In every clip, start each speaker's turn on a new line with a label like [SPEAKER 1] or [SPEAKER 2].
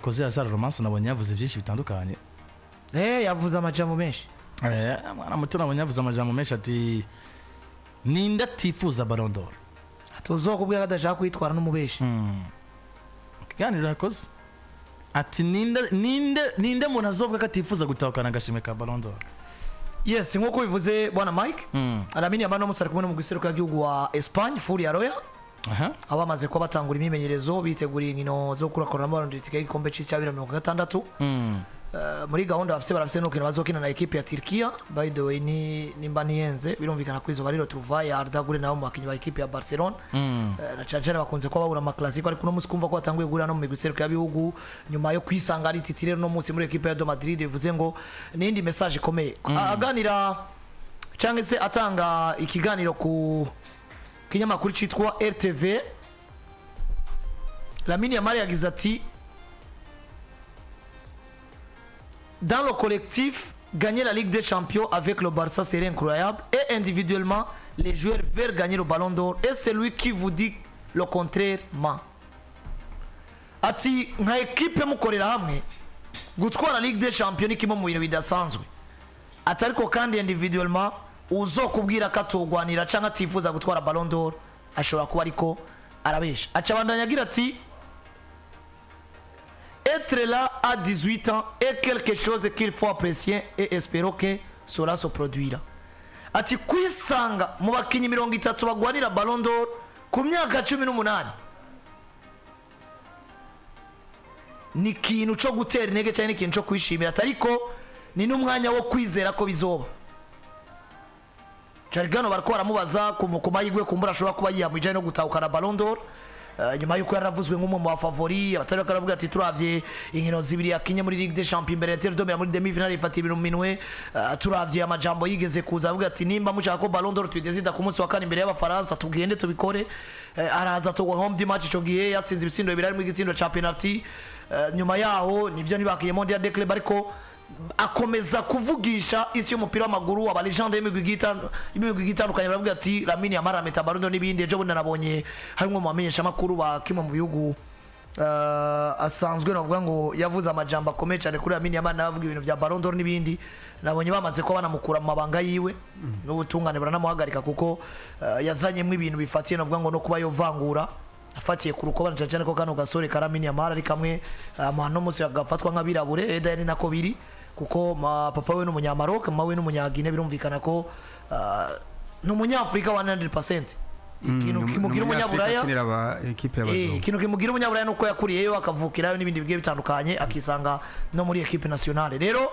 [SPEAKER 1] Yakoze azara romance nabonye yavuze byinshi bitandukanye.
[SPEAKER 2] Yavuze amajambo menshi.
[SPEAKER 1] Mwana muto nabonye yavuze amajambo menshi ati ninda tifuza Ballon d'Or.
[SPEAKER 2] Atuzokubwira kadashaka kwitwara n'umubeshi.
[SPEAKER 1] Kiganiro Yakoze. Ati ninde muntu azovuga ko atifuza gutahukana agashimwe ka Ballon d'Or.
[SPEAKER 2] Yes, nkuko bivuze bwana Mike. Lamine Yamal n'umusore kumwe n'umugwisero w'igihugu wa Espagne Furia Roya. Abamaze ko batangura imimenyerezo biteguriye inkino zo kurakora Ballon d'Or igikombe cy'isi cya 2026. Muri gahunda barafise no kino bazokina na equipe ya Turkiya. By the way nimba niyenze birumvikana kwizo bariro tuvaye Arda Gure nabo bakinyi ba equipe ya Barcelona. Na cyane bakunze ko babura ama classique ariko no musi kumva ko batanguye gurira no mu migwisero y'abihugu nyuma yo kwisanga ari titire no musi muri equipe ya Madrid bivuze ngo nindi message ikomeye. Aganira cyangwa se atanga ikiganiro ku kinyamakuru cyitwa RTV. Lamine Yamal yagize ati dans le collectif, gagner la Ligue des Champions avec le Barça serait incroyable. Et individuellement, les joueurs veulent gagner le Ballon d'Or. Et celui qui vous dit le contraire ment. Ati nka equipe mukorera hamwe gutwara Ligue des Champions ni kimwe mu bintu bidasanzwe. Ati ariko kandi individuellement uzokubwira ko atogwanira cyangwa atifuza gutwara Ballon d'Or ashobora kuba ariko arabesha. Acabandanya agira ati être là à 18 ans est quelque chose qu'il faut apprécier et espérer que cela se produira. Ati kwisanga mu bakinyi 30 bagwanira Ballon d'Or ku myaka 18 ni kintu cyo gutera intege cyane, ikintu cyo kwishimira, ariko ni n'umwanya wo kwizera ko bizoba. Jarigano bariko baramubaza ku mahirwe kumbura ashobora kuba yiyamuje no gutahukana Ballon d'Or. Nyuma yuko yaravuzwe nk'umwe mu bafavori abatari bakavuga ati turavye inkino zibiri yakinye muri Ligue des Champions imbere ya domera muri demi-finale ifatira ibintu minwe. Turavye amajambo yigeze kuza avuga ati nimba mushaka ko Ballon d'Or tuyidezida ku munsi wa kane imbere y'abafaransa tugende tubikore. Araza tugwa home di match ico gihe yatsinze ibitsindo bibiri mu gitsindo ca penalty. Nyuma yaho nivyo nibakiye Mondial de Club ariko akomeza kuvugisha isi y'umupira w'amaguru aba legende y'imigwi itandukanye baravuga ati Lamine Yamal ameta Ballon d'Or n'ibindi. Ejo bundi nabonye harimo mu bamenyesha makuru ba kimwe mu bihugu asanzwe navuga ngo yavuze amajambo akomeye cyane kuri Lamine Yamal navuga ibintu bya Ballon d'Or n'ibindi. Nabonye bamaze ko banamukura mu mabanga yiwe n'ubutungane baranamuhagarika kuko yazanyemo ibintu bifatiye navuga ngo no kuba yovangura afatiye ku ruko bana cyane ko kano gasore ka Lamine Yamal ari kamwe amahano musi agafatwa nk'abirabure eda yari nako biri kuko papa we n'umunyamaroc mama we n'umunyagine birumvikana ko n'umunyafrika 100%. Ikintu kimugira umunyaburaya ikintu kimugira umunyaburaya nuko yakuriyeyo akavukirayo n'ibindi bigiye bitandukanye akisanga no muri equipe nationale. Rero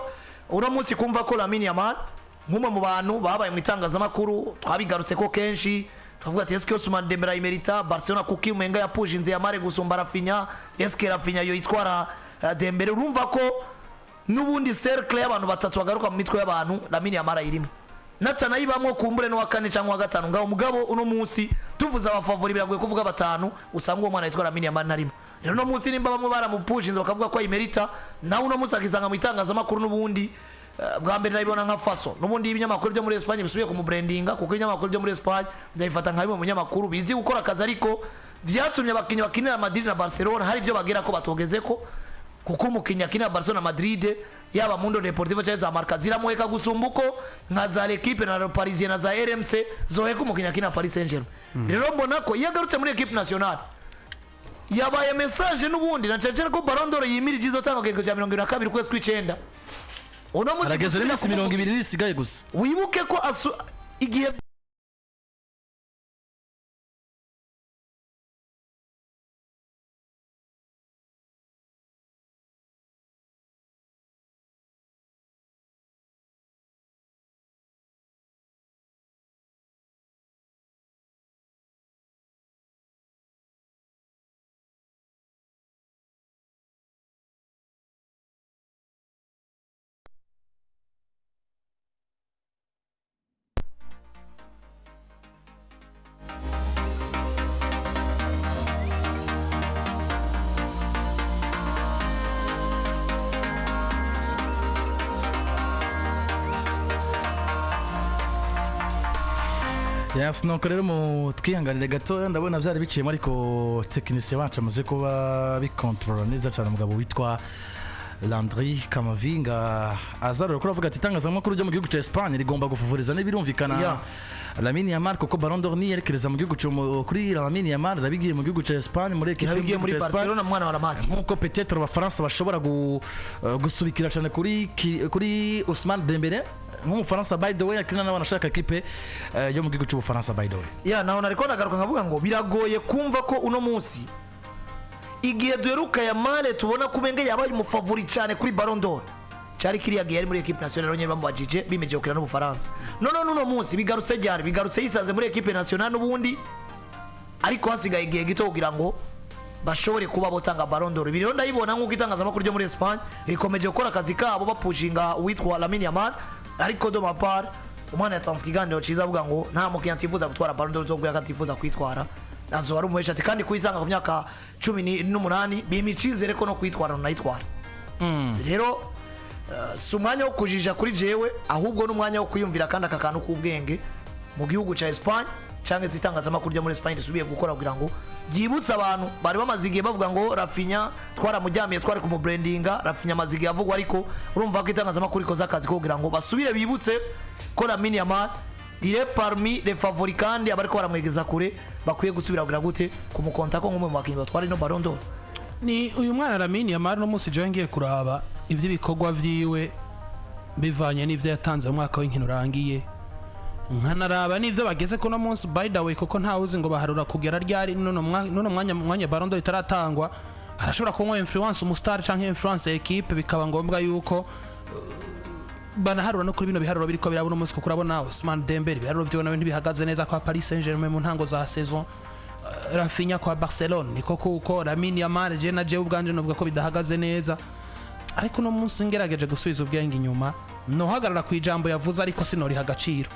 [SPEAKER 2] uno munsi kumva ko Lamine Yamal nk'umwe mu bantu babaye mu itangazamakuru twabigarutse ko kenshi tuvuga ati eske Ousmane Dembele imerita Barcelona kuki umenga yapushinze Yamal gusumba Rafinha, eske Rafinha yo itwara Dembele. Urumva ko nubundi cercle y'abantu batatu bagaruka mu mitwe y'abantu Lamine Yamal irimo natana yibamwe kumbure no wakane cyangwa wa gatanu ngaho mugabo uno munsi tuvuza abafavori biragoye kuvuga batanu usanga uwo mwana yitwa Lamine Yamal narimo. Rero no munsi nimba bamwe baramupushinze bakavuga ko imerita nawe uno munsi akizanga mu itangazamakuru n'ubundi bwa mbere nabibona nka faso n'ubundi ibinyamakuru byo muri Espagne bisubiye ku mubrandinga kuko ibinyamakuru byo muri Espagne byayifata nka bimwe mu binyamakuru bizi gukora akazi ariko vyatumye abakinyi bakinira Madrid na Barcelona hari byo bagera ko batogeze ko kuko umukinya akinira Barcelona Madrid yaba Mundo Deportivo cyangwa za Marca ziramuheka gusumbuko nka za l'équipe na Parisien na za RMC zoheka umukinya akinira Paris Saint-Germain. Rero mbona ko yagarutse muri equipe nationale yabaye message n'ubundi na cyane ko Ballon d'Or yimirije izotanga kego cya 22 kwezi kw'icenda. Uno musi
[SPEAKER 1] arageze n'imisi 20 nisigaye gusa
[SPEAKER 2] wibuke ko igihe
[SPEAKER 1] Yes, nuko rero mu twihanganire gato ndabona byari biciyemo ariko technicien wacu amaze kuba bicontroller neza cyane umugabo witwa Landry Camavinga azarura ko avuga ati itangazamakuru ryo mu gihugu cya Espagne rigomba gufuvuriza n'ibirumvikana Lamine Yamal kuko Ballon d'Or ni yerekereza mu gihugu kuri Lamine Yamal rabigiye mu gihugu cya Espagne muri equipe
[SPEAKER 2] yabigiye muri Barcelona mwana wa Ramasi
[SPEAKER 1] nkuko peut-être abafaransa bashobora gusubikira cyane kuri Ousmane Dembélé nk'umufaransa by the way akina n'abana ashaka equipe yo mu gihugu cy'Ubufaransa by the way
[SPEAKER 2] naho nariko nagaruka nkavuga ngo biragoye kumva ko uno munsi igihe duheruka Yamal tubona kubenge yabaye umufavori cyane kuri Ballon d'Or cyari kiriya gihe ari muri equipe nationale nyine bamubajije bimeje gukina n'Ubufaransa none uno munsi bigarutse yisanze muri equipe nationale n'ubundi ariko hasigaye igihe gito kugira ngo bashobore kuba botanga Ballon d'Or biriho ndayibona nk'uko itangazamakuru ryo muri Espagne rikomeje gukora akazi kabo bapushinga uwitwa Lamine Yamal ariko do mapar umwana yatanze ikiganiro cyiza avuga ngo nta mukinnyi atifuza gutwara Ballon d'Or zo guya atifuza kwitwara azo ari umuhesha ati kandi kuyisanga ku myaka 18 bimicizere ko no kwitwara nayitwara rero si umwanya wo kujija kuri jewe ahubwo n'umwanya wo kuyumvira kandi akakantu k'ubwenge mu gihugu cya Espagne cyangwa itangazamakuru ryo muri Espagne risubiye gukora kugira ngo byibutse abantu bari bamazigiye bavuga ngo Rafinha twaramujyamiye twari ku brandinga Rafinha mazigiye avugwa ariko urumva ko itangazamakuru ikoza akazi ko kugira ngo basubire bibutse ko Lamine Yamal il est parmi les favoris kandi abariko baramwegeza kure bakwiye gusubira kugira gute kumukonta ko nk'umwe mu bakinyi batwara ino Ballon d'Or
[SPEAKER 3] ni uyu mwana Lamine Yamal no munsi je ngiye kuraba ivyo bikorwa vyiwe bivanye n'ivyo yatanze mu mwaka w'inkino urangiye nkanaraba n'ivyo bageze ko no munsi by the way kuko nta uzi ngo baharura kugera ryari none mwanya Ballon d'Or itaratangwa arashobora kunywa influence umustar canke influence equipe bikaba ngombwa yuko banaharura no kuri bino biharuro biriko birabona umunsi kuko urabona Ousmane Dembélé biharuro vyo nawe ntibihagaze neza kwa Paris Saint-Germain mu ntango za saison Rafinha kwa Barcelona niko kuko Lamine Yamal je na je ubwanje novuga ko bidahagaze neza ariko no munsi ngerageje gusubiza ubwenge inyuma no hagarara ku ijambo yavuze ariko sinori hagaciro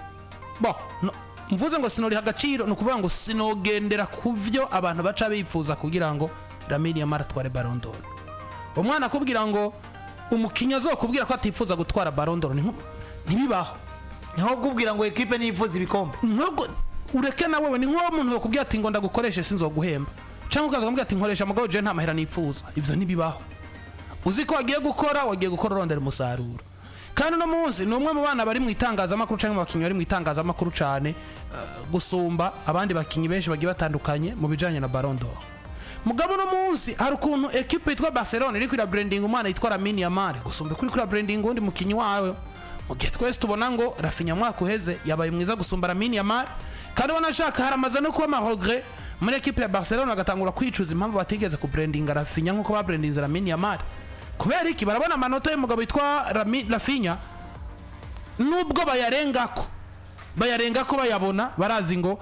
[SPEAKER 3] mvuze ngo sinori hagaciro no kuvuga ngo sinogendera kuvyo abantu baca bifuza kugira ngo Lamine Yamal atware Ballon d'Or umwana akubwira ngo umukinya azokubwira ko atifuza gutwara Ballon d'Or ntibibaho
[SPEAKER 2] nko kubwira ngo equipe nifuza ibikombe
[SPEAKER 3] nko ureke na wewe ni nko umuntu yokubwira ati ngo ndagukoreshe sinzoguhemba cyangwa ukazambwira ati nkoresha mugabo je nta mahera nifuza ivyo ntibibaho uzi ko wagiye gukora rondera umusaruro kandi no munsi ni umwe mu bana bari mu itangazamakuru cyangwa mu bakinyi bari mu itangazamakuru cyane gusumba abandi bakinyi benshi bagiye batandukanye mu bijanye na Ballon d'Or mugabo no munsi hari ukuntu equipe yitwa Barcelona iri kuri branding umwana yitwa Lamine Yamal gusumba kuri branding undi mukinyi wayo mu gihe twese tubona ngo Rafinha mwaka uheze yabaye mwiza gusumba Lamine Yamal kandi wanashaka haramaze no kuba mahogre muri equipe ya Barcelona agatangura kwicuza impamvu batigeze ku branding Rafinha nkuko ba branding Lamine Yamal kubera iki barabona amanota y'umugabo yitwa Rafinha nubwo bayarengako bayabona barazi ngo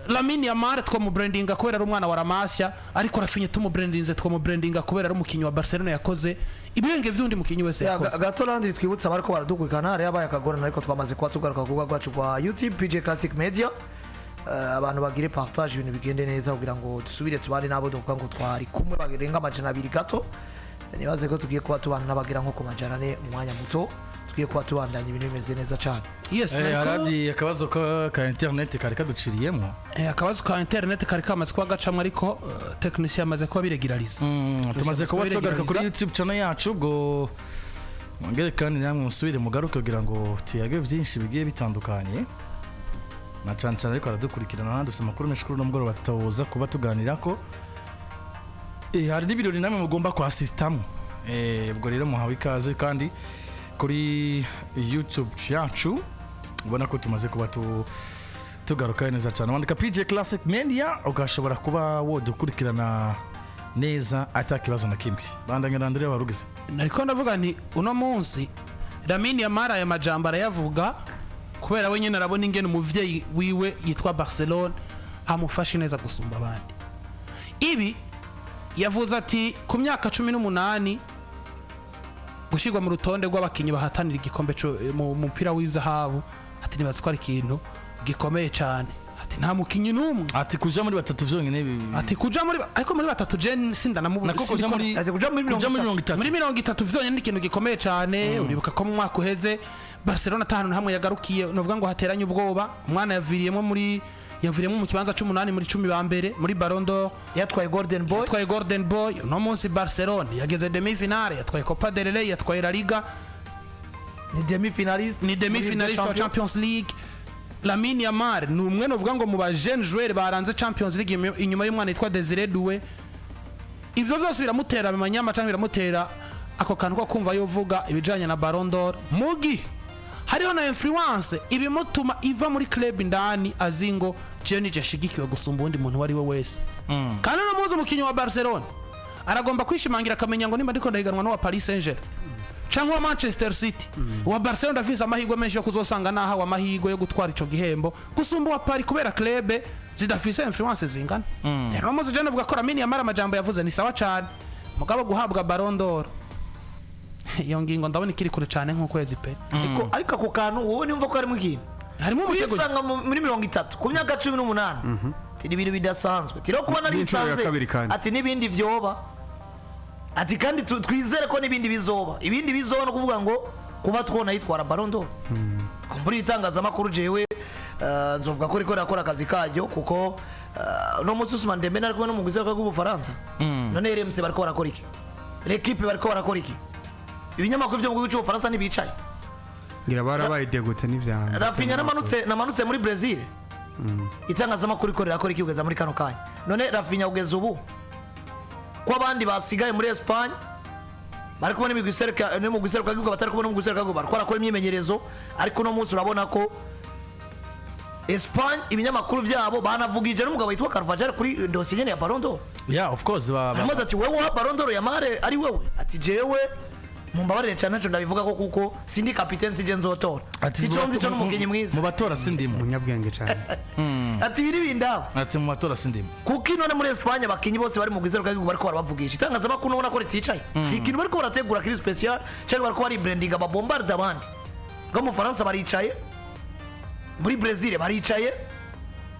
[SPEAKER 3] Lamine Yamal mu branding kubera ari umwana wa Ramasya ariko Rafinha brandinze mu branding kubera ari umukinyi wa Barcelona yakoze ibirenge vy'undi mukinyi wese yakoze
[SPEAKER 2] gato Landry twibutsa bariko baradukurikana hari yabaye akagorana ariko twamaze kuba tugaruka kuvuga gwacu kwa YouTube PJ Classic Media abantu bagire partage ibintu bigende neza kugira ngo dusubire tubane nabo duvuga ngo twari kumwe bagirenga amajana 2 gato nibaze ko tugiye kuba tubana nabagira nko ku majana 4 umwanya muto tugiye kuba tubandanya ibintu bimeze neza cyane
[SPEAKER 3] yes
[SPEAKER 1] aradi akabazo ka internet kari kaduciriyemo
[SPEAKER 3] akabazo ka internet kari kamaze kuba gacamwe ariko technicien amaze kuba biregularize
[SPEAKER 1] tumaze kuba tugaruka kuri YouTube channel yacu ubwo mwongere kandi namwe musubire mugaruke kugira ngo tuyage byinshi bigiye bitandukanye na cyane ariko aradukurikirana nanduse amakuru menshi kuri no mugoroba tutawoza kuba tuganira ko hari n'ibirori namwe mugomba kwa system ubwo rero muhawe ikaze kandi kuri YouTube yacu ubona ko tumaze kuba tugaruka neza cyane wandika PJ Classic Media ugashobora kuba wodukurikirana neza atakibazo na kimwe bandanye Landry barugize
[SPEAKER 3] nariko ndavuga nti uno munsi Lamine Yamal ya majambo arayavuga kubera we nyene arabona ingene umuvyeyi wiwe yitwa Barcelona amufashe neza gusumba abandi ibi yavuze ati ku myaka 18 gushirwa mu rutonde rw'abakinyi bahatanira igikombe mu mupira w'izahabu ati nibaza ko ari ikintu gikomeye cyane nta mukinyi numwe
[SPEAKER 1] ati kuja muri batatu vyonyene
[SPEAKER 3] ati kuja muri ariko muri batatu je sinda namubona
[SPEAKER 1] nako kuja muri
[SPEAKER 2] ati kuja muri
[SPEAKER 1] 30
[SPEAKER 3] muri 30 vyonyene ikintu gikomeye cyane uribuka ko mu mwaka uheze Barcelona atanu hamwe yagarukiye novuga ngo hateranye ubwoba umwana yaviriyemo mu kibanza c'8 muri 10 ba mbere muri Ballon d'Or
[SPEAKER 2] yatwaye Golden Boy
[SPEAKER 3] no munsi Barcelona yageze demi finale yatwaye Copa del Rey yatwaye La Liga
[SPEAKER 2] ni demi finaliste
[SPEAKER 3] wa Champions League. Lamine Yamal ni umwe novuga ngo mu ba jeune joueur baranze Champions League inyuma y'umwana yitwa Desire Doué. Ivyo vyose biramutera bimanyama cyangwa biramutera ako kantu ko kumva yovuga ibijanye na Ballon d'Or mugi hariho na influence ibimutuma iva muri club ndani azingo je nije shigikiwe gusumba undi muntu wari we wese kandi no muzo mukinyi wa Barcelona aragomba kwishimangira akamenya ngo nimba ndiko ndahiganwa no wa Paris Saint-Germain cyangwa wa Manchester City wa Barcelona afise amahirwe menshi yo kuzosanga naha wa mahirwe yo gutwara ico gihembo gusumba wa Paris kubera club zidafise influence zingana rero muzo je navuga ko Lamine Yamal amajambo yavuze ni sawa cyane mugabo guhabwa Ballon d'Or iyo ngingo ndabona ikiri kure cyane nk'ukwezi pe
[SPEAKER 2] ariko ako kantu wowe nimva ko harimo ikintu
[SPEAKER 3] harimo umutego
[SPEAKER 2] kwisanga muri 30 ku myaka 18 ati ibintu bidasanzwe tiro kuba nari bisanze ati nibindi vyoba ati kandi twizere ko nibindi bizoba no kuvuga ngo kuba twona yitwara Ballon d'Or muri itangazamakuru jewe nzovuga ko riko rakora akazi kajyo kuko no musi Ousmane Dembele ari kumwe no mugize kwa Bufaransa none RMC bariko barakora iki l'équipe bariko barakora iki ibinyamakuru byo mu gihugu cy'Ubufaransa nibicaye
[SPEAKER 4] ngira barabaye degute n'ivyana
[SPEAKER 2] Rafinha namanutse muri Brazil itangazamakuru ikorera akora iki ugeza muri kano kanya none Rafinha ugeza ubu ko abandi basigaye muri Espagne bari kubona imiguseruka no mu guseruka gihugu batari kubona mu guseruka gihugu barikora ko imyimenyerezo ariko no munsi urabona ko Espagne ibinyamakuru byabo banavugije n'umugabo witwa Carvajal kuri dossier nyene ya Ballon d'Or
[SPEAKER 1] of course
[SPEAKER 2] ati wewe wa Ballon d'Or ya Mare ari wewe ati jewe mumbabarire cyane cyo ndabivuga ko kuko sindi capitaine sije nzotora iconzi cyo n'umugenyi mwiza
[SPEAKER 1] mu batora sindimo
[SPEAKER 4] munyabwenge cyane
[SPEAKER 2] ati biri bindaho
[SPEAKER 1] ati mu batora sindimo
[SPEAKER 2] kuko none muri Espagne abakinyi bose bari mu gwizeruka gihugu bariko barabavugisha itangazamakuru ubona ko riticaye ikintu bariko barategura kiri special cyangwa bariko bari branding ababombarda abandi ngo mu Faransa baricaye muri Brazil baricaye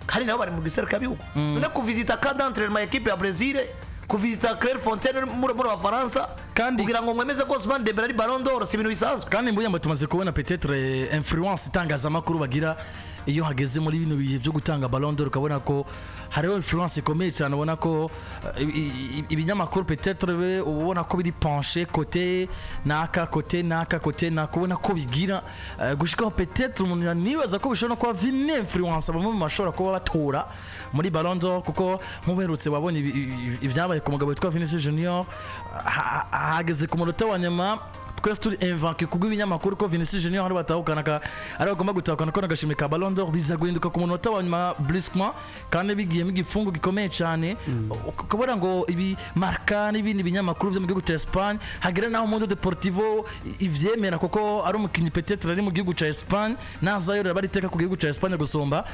[SPEAKER 2] kandi nabo bari mu gwizeruka gihugu none kuvisita cadre d'entraînement équipe ya Brazil kuvisita Clairefontaine muri Faransa kandi kugira ngo mwemeze ko Ousmane Dembele ari Ballon d'Or si ibintu bisanzwe
[SPEAKER 1] kandi mbuyamba tumaze kubona peut-être influence itangazamakuru bagira iyo hageze muri bino bihe byo gutanga Ballon d'Or ukabona ko hariho influence ikomeye cyane ubona ko ibinyamakuru peut-être ubona ko biri penché côté naka ubona ko bigira gushikaho peut-être umuntu nibaza ko bishobora kuba vine influence bamwe mu mashora kuba batora muri Ballon d'Or kuko muberutse wabonye ibyabaye ku mugabo witwa Vinicius Junior hageze ku munota wa nyuma twese turi invaincu kubwo ibinyamakuru ko Vinicius Junior hari batahukana ari bagomba gutahukana ko nagashimwe ka Ballon d'Or biza guhinduka ku munota wa nyuma brusquement kandi bigiye mu gifungo gikomeye cyane ukabona ngo ibi marka n'ibindi binyamakuru byo mu gihugu cya Espagne hagera naho Mundo Deportivo ivyemera kuko ari umukinyi peut-être ari mu gihugu cya Espagne nazayo bari teka ku gihugu cya Espagne gusomba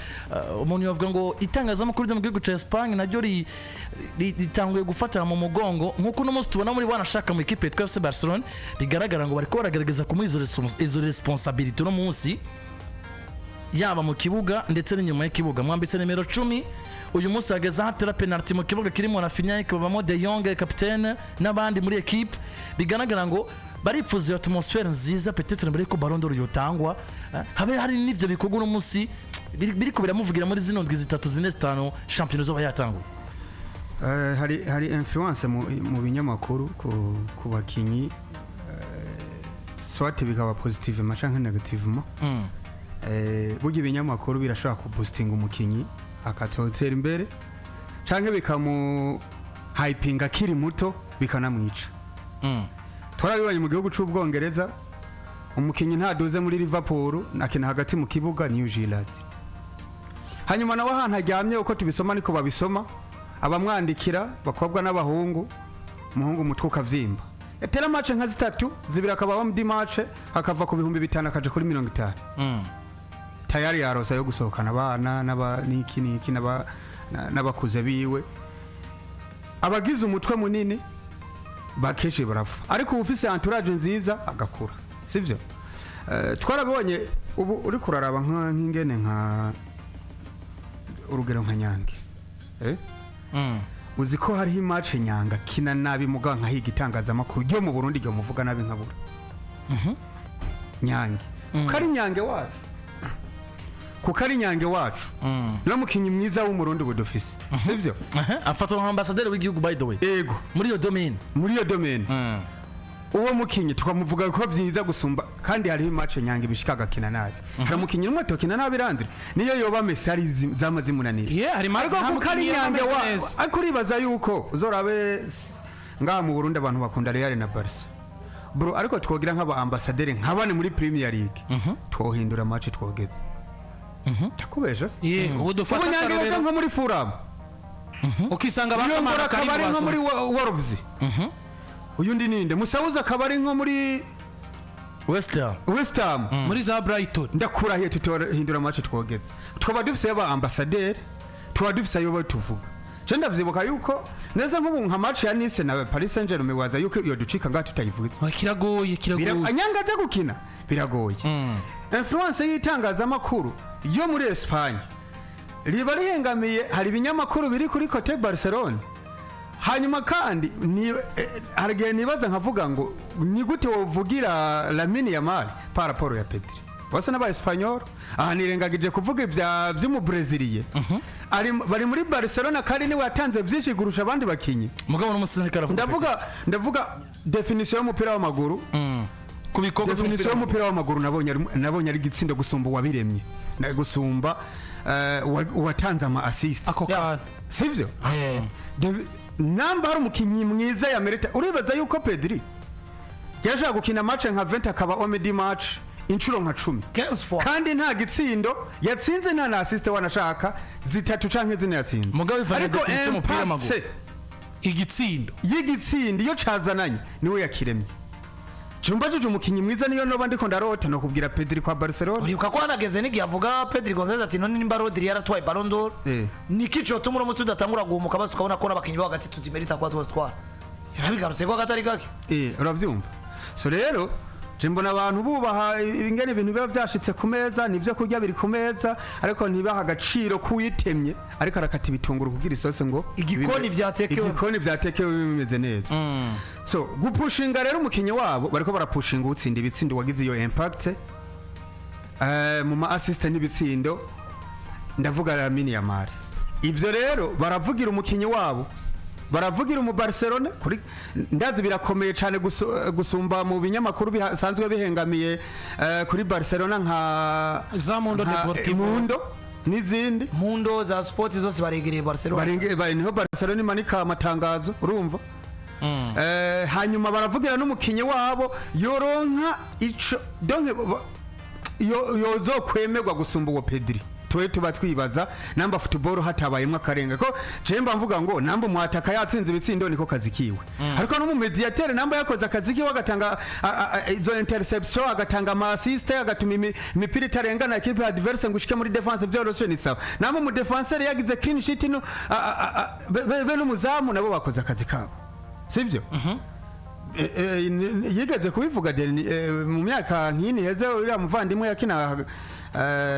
[SPEAKER 1] umuntu yavuga ngo itangazamakuru byo mu gihugu cya Espagne naryo ritanguye gufata mu mugongo nkuko no munsi tubona muri wanashaka mu equipe ya FC Barcelona bigaragara ngo bariko baragaragaza kumuha izo responsabilité no munsi yaba mu kibuga ndetse n'inyuma y'ikibuga mwambitse nimero 10 uyu munsi hageze hatera penalty mu kibuga kirimo Rafinha ikabamo De Jong capitaine n'abandi muri equipe bigaragara ngo barifuza iyo atmosphere nziza peut-être mbere ko Ballon d'Or yotangwa habe hari n'ivyo bikorwa no munsi biriko biramuvugira muri zino ndwi zitatu zine zitanu championnat zo bayatangwa
[SPEAKER 4] hari influence mu binyamakuru ku bakinyi soit bikaba positive macanga negativement burya ibinyamakuru birashobora kuboostinga umukinyi akatotera imbere canke bikamu hyping akiri muto bikanamwica turabibanye mu gihugu c'Ubwongereza umukinyi ntaduze muri Liverpool akina hagati mu kibuga New Zealand hanyuma nawe ahantu aryamye uko tubisoma niko babisoma abamwandikira bakobwa n'abahungu umuhungu mutwe ukavyimba etera match nka zitatu zibira akabaho mu match akava ku 500 akaje kuri 50 tayari yarosa yo gusohokana abana n'iki n'abakuze biwe abagize umutwe munini bakeshe barafa ariko ufise entourage nziza agakura sivyo twarabonye ubu uri kuraraba nk'ingene nka urugero nka Nyange uzi ko hariho match Nyanga kina nabi mugabo nkahiga itangazamakuru ryo mu Burundi ryo muvuga nabi nkabura Nyange kari Nyange wacu kukari Nyange wacu namukinyi mwiza w'umurundi budufise sivyo
[SPEAKER 1] afatwa nka ambassadeur w'igihugu by the way
[SPEAKER 4] ego
[SPEAKER 1] muri iyo domaine
[SPEAKER 4] uwo mukinyi tukamuvuga ko vyiza gusumba kandi hariho match Nyange bishikaga kina nabi haramukinyi umwe tokina nabi Landry niyo yoba mesari zamazimunanira
[SPEAKER 3] hari margo
[SPEAKER 4] kukari Nyange wa akuribaza yuko uzorabe ngaha mu Burundi abantu bakunda Real na Barca bro ariko twogira nk'aba ambassadeur nk'abane muri Premier League twohindura match twogeze takubesha
[SPEAKER 3] ubu dufata
[SPEAKER 4] Nyange nko muri Fulham
[SPEAKER 3] ukisanga bakamara
[SPEAKER 4] kabari nko muri Wolves uyu ndi ninde Musauza kabari nko muri West Ham
[SPEAKER 3] muri za Brighton
[SPEAKER 4] ndakurahiye tutohindura match twogeze twaba dufise aba ambassadeur twaba dufise ayo batuvuga je ndavyibuka yuko neza nk'ubu nka match ya Nice na Paris Saint-Germain waza yuko iyo ducika ngaho tutayivuze
[SPEAKER 3] kiragoye
[SPEAKER 4] Nyanga aza gukina biragoye influence y'itangazamakuru yo muri Espagne riba rihengamiye hari ibinyamakuru biri kuri Cote Barcelona hanyuma kandi harigeye nibaza nkavuga ngo ni gute wovugira Lamine Yamal par rapport ya Pedri bose n'aba Espanyol aha nirengagije kuvuga vy'umu Braziliye bari muri Barcelona kandi ni watanze vyinshi gurusha abandi bakinyi
[SPEAKER 1] mugabo n'umusinikara
[SPEAKER 4] ndavuga definition y'umupira w'amaguru
[SPEAKER 1] kubikombe
[SPEAKER 4] definition y'umupira w'amaguru nabonye ari gitsindo gusumba wabiremye na gusumba watanze ama assist
[SPEAKER 3] ako kana
[SPEAKER 4] sivyo namba hari umukinyi mwiza ya merita uribaza yuko Pedri yashaka gukina match nka 20 akaba omedi match inshuro nka 10 kandi nta gitsindo yatsinze nta na assist wanashaka zitatu canke zine yatsinze
[SPEAKER 1] mugabo ivanye definition y'umupira w'amaguru
[SPEAKER 3] igitsindo
[SPEAKER 4] iyo cazananye niwe yakiremye Chumba juju umukinyi mwiza niyo noba ndiko ndarota no kubwira Pedri kwa Barcelona.
[SPEAKER 2] Uribuka ko hanageze nigi yavuga Pedri Gonzalez ati none nimba Rodri yaratwaye Ballon d'Or. Niki cyo tumura mutsi udatangura guhumuka basi ukabona ko nabakinyi bagati tuzimerita kwa twatwara. Yarabigarutse ko gatari gake.
[SPEAKER 4] Uravyumva. So rero je mbona abantu bubaha ingene ibintu biba byashitse ku meza nivyo kurya biri ku meza ariko ntibaha agaciro kuyitemye ariko arakata ibitunguru kugira isose ngo
[SPEAKER 2] igikoni
[SPEAKER 4] vyatekewe bimeze neza. So gupushinga rero umukinyi wabo bariko barapushinga utsinda ibitsindo wagize iyo impact mu ma assistant n'ibitsindo ndavuga Lamine Yamal. Ivyo rero baravugira umukinyi wabo baravugira mu Barcelona kuri ndazi birakomeye cyane gusumba mu binyamakuru bisanzwe bihengamiye kuri Barcelona nka
[SPEAKER 3] za Mundo Deportivo
[SPEAKER 4] n'izindi
[SPEAKER 2] Mundo za sports zose baregereye Barcelona
[SPEAKER 4] niho Barcelona imanika amatangazo urumva hanyuma baravugira n'umukinyi wabo yoronka ico donc yozo kwemerwa gusumba uwo Pedri tuba twibaza namba football hatabayemwe akarenga ko jemba mvuga ngo namba mwataka yatsinze ibitsindo niko kazi kiwe ariko no mu mediateur namba yakoze akazi kiwe agatanga izo interception agatanga ama assist agatuma imipira itarengana equipe adverse ngushike muri defense byoroshe ni sawa namba mu defenseur yagize clean sheet no be n'umuzamu nabo bakoze akazi kabo sivyo yigeze kubivuga mu myaka nk'ini heze uriya muvandimwe yakina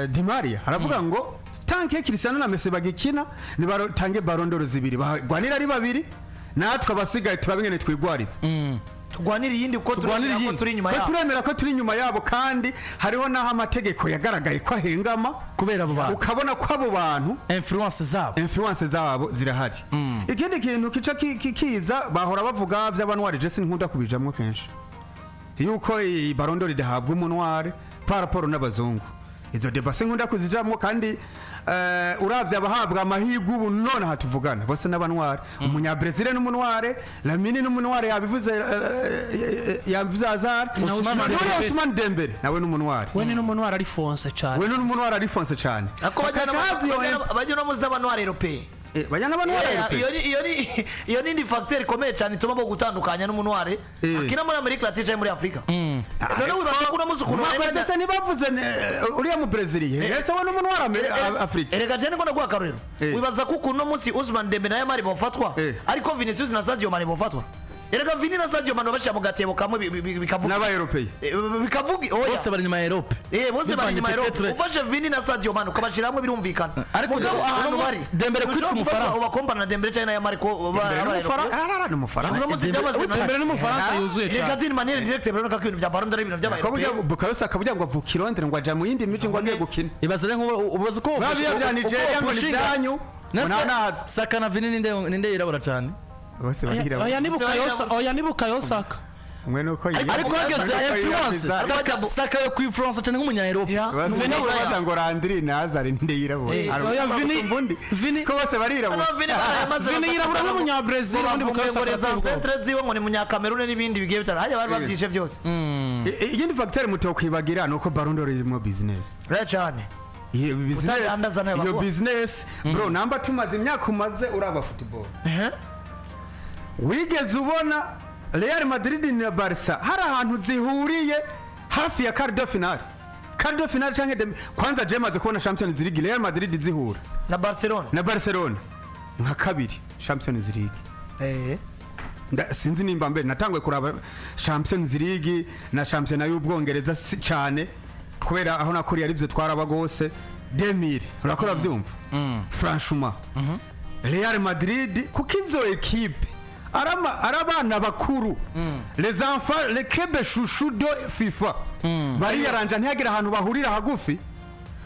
[SPEAKER 4] Di Maria haravuga ngo tanke Cristiano na Messi bagikina ni batange Ballon d'Or zibiri bagwanira ari babiri natwe abasigaye turabingene twigwariza
[SPEAKER 2] tugwanira yindi uko turi nyuma yabo
[SPEAKER 4] turemera ko turi nyuma yabo kandi hariho naho amategeko yagaragaye ko ahengama
[SPEAKER 1] kubera abo bantu
[SPEAKER 4] ukabona ko abo bantu influence zabo zirahari ikindi kintu kica kiza bahora bavuga by'abanwari Jesse nkunda kubijamwe kenshi yuko Ballon d'Or idahabwa umunware par rapport n'abazungu izo debase nkunda kuzijamwo kandi uravye abahabwa amahirwe ubu none hatuvugana bose n'abanware umunya Brazil n'umunware Lamine n'umunware yabivuze Azar Ousmane Dembele nawe n'umunware
[SPEAKER 3] we n'umunware ari fonse cyane
[SPEAKER 2] ako bajya mu z'abanware européen
[SPEAKER 4] bajana banware
[SPEAKER 2] iyo ni facteur ikomeye cyane ituma bo gutandukanya n'umunware akina muri Amerika Latine muri Afrika none wibaza ko uramuzukuru
[SPEAKER 4] mwese nibavuze uriya mu Brazil yese we n'umunware Afrika
[SPEAKER 2] erega je ngo ndagwa karero wibaza ko kuno munsi Ousmane Dembele na Yamal bofatwa ariko Vinicius na Sadio Mane bofatwa erega Vini na Sadio Mane bashyira mu gatebo kamwe bikavuga
[SPEAKER 4] n'aba Europei
[SPEAKER 2] bikavuga oya
[SPEAKER 1] bose bari nyuma ya Europe
[SPEAKER 2] bose bari nyuma ya Europe ufashe Vini na Sadio Mane ukabashira hamwe birumvikana
[SPEAKER 1] ariko
[SPEAKER 2] ahantu bari
[SPEAKER 1] Dembele kwitwa mu Faransa
[SPEAKER 2] ubakompana na Dembele cyane ya Marco
[SPEAKER 4] arara mu Faransa
[SPEAKER 3] Dembele no mu Faransa yuzuye cyane
[SPEAKER 2] Kadini Maniere direct birabona ko ibintu bya Ballon d'Or ibintu by'abaye
[SPEAKER 4] Bukayosa akavuga ngo avuka i Londres ngo aja mu yindi miji ngo agiye gukina
[SPEAKER 1] ibaze nko ubaze ko
[SPEAKER 4] babiya bya Nigeria ngo nizanyu
[SPEAKER 1] Saka na Vini ninde yirabura cyane
[SPEAKER 4] bose bagira
[SPEAKER 3] oya ni Bukayosa
[SPEAKER 4] umwe nuko
[SPEAKER 1] ariko hageze influence Saka yo ku France cyane nk'umunya Europe
[SPEAKER 4] Vini baza ngo Landry nazari nde yirabura
[SPEAKER 3] oya Vini
[SPEAKER 4] ko bose barirabura
[SPEAKER 3] Vini yirabura nk'umunya Brazil undi Bukayosa
[SPEAKER 2] centre ziwe ngo ni munya Cameroon n'ibindi bigiye bitara hajya bari babyishe byose
[SPEAKER 4] igindi facteur muto kwibagira nuko Ballon d'Or irimo business
[SPEAKER 2] cyane
[SPEAKER 4] iyo business bro namba tumaze imyaka umaze uraba football wigeze ubona Real Madrid na Barca hari ahantu zihuriye hafi ya quart de finale canke kwanza jemaze kubona Champions League Real Madrid zihura
[SPEAKER 2] na Barcelona
[SPEAKER 4] nka kabiri Champions League sinzi nimba mbere natangwe kuraba Champions League na championnat y'Ubwongereza cyane kubera aho nakuri ari byo twaraba gose 2000 urakora byumva franchement Real Madrid kuko izo equipe arabana bakuru les enfants les clubs chouchou de FIFA bari yaranja ntiyagira ahantu bahurira hagufi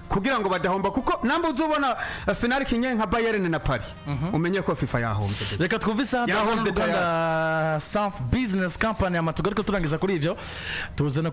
[SPEAKER 4] kugira ngo badahomba kuko namba uzobona finale kinye nka Bayern na Paris umenye ko FIFA yahombye
[SPEAKER 1] reka twumvise hano Uganda South Business Company amatugariko turangiza kuri ivyo tuzana